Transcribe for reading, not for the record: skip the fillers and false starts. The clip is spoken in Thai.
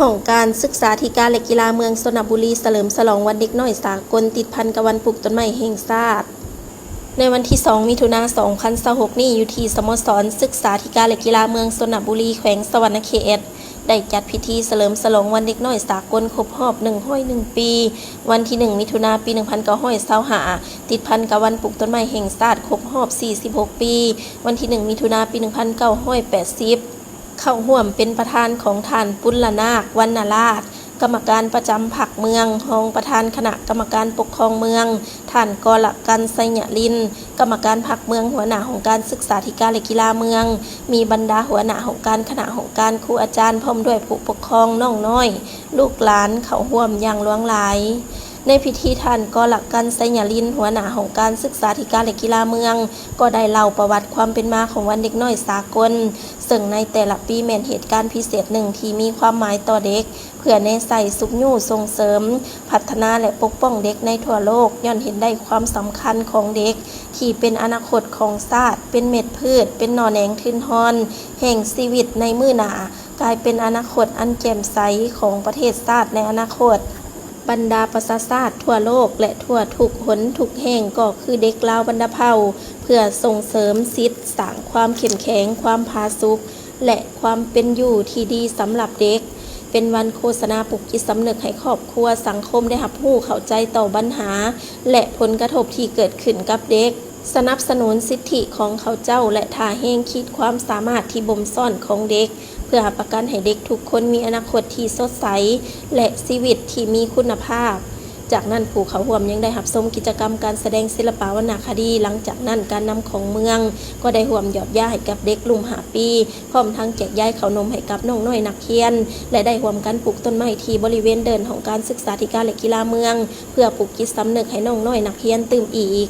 ของการศึกษาธิการและกีฬาเมืองสระบุรีเฉลิมฉลองวันเด็กน้อยสากลติดพันกับวันปลูกต้นไม้แห่งชาติในวันที่ 2 มิถุนายน 2026 นี้อยู่ที่สโมสรศึกษาธิการและกีฬาเมืองสระบุรีแขวงสวรรณเขตได้จัดพิธีเฉลิมฉลองวันเด็กน้อยสากลครบรอบ101 ปีวันที่ 1 มิถุนายน ปี 1925ติดพันกับวันปลูกต้นไม้แห่งชาติครบรอบ46 ปีวันที่ 1 มิถุนายน ปี 1980เข้าร่วมเป็นประธานของท่านปุณณนาค วรรณราชกรรมการประจำพรรคเมืองรองประธานคณะกรรมการปกครองเมืองท่านกรกันไสยลินกรรมการพรรคเมืองหัวหน้าของการศึกษาธิการและกีฬาเมืองมีบรรดาหัวหน้าของการคณะของการครูอาจารย์พร้อมด้วยผู้ปกครองน้องน้อยลูกหลานเข้าร่วมอย่างหลวงหลายในพิธีท่านกรกันไสยลินหัวหน้าของการศึกษาธิการและกีฬาเมืองก็ได้เล่าประวัติความเป็นมาของวันเด็กน้อยสากลซึ่งในแต่ละปีแม่นเหตุการณ์พิเศษหนึ่งที่มีความหมายต่อเด็กเพื่อแนะใส่สุขยู่ส่งเสริมพัฒนาและปกป้องเด็กในทั่วโลกย้อนเห็นได้ความสำคัญของเด็กที่เป็นอนาคตของชาติเป็นเม็ดพืชเป็นหน่อแหนงทื่นฮอนแห่งชีวิตในมื้อหน้ากลายเป็นอนาคตอันแจ่มใสของประเทศชาติในอนาคตบรรดาประชาชาติทั่วโลกและทั่วทุกหนทุกแห่งก็คือเด็กลาวบรรดาเผ่าเพื่อส่งเสริมสิทธิสร้างความเข้มแข็งความผาสุกและความเป็นอยู่ที่ดีสำหรับเด็กเป็นวันโฆษณาปลุกจิตสำนึกให้ครอบครัวสังคมได้รับรู้เข้าใจต่อปัญหาและผลกระทบที่เกิดขึ้นกับเด็กสนับสนุนสิทธิของเขาเจ้าและท่าแห่งคิดความสามารถที่บ่มซ่อนของเด็กเพื่อประกันให้เด็กทุกคนมีอนาคตที่สดใสและชีวิตที่มีคุณภาพจากนั้นผู้เข้าร่วมยังได้รับชมกิจกรรมการแสดงศิลปวรรณคดีหลังจากนั้นการนำของเมืองก็ได้ร่วมหยอดย่าให้กับเด็กลุ่ม5 ปีพร้อมทั้งแจกย้ายขนมให้กับน้องน้อยนักเรียนและได้ร่วมกันปลูกต้นไม้ที่บริเวณเดินของการศึกษาธิการและกีฬาเมืองเพื่อปลุกจิตสำนึกให้น้องน้อยนักเรียนตื่นอีก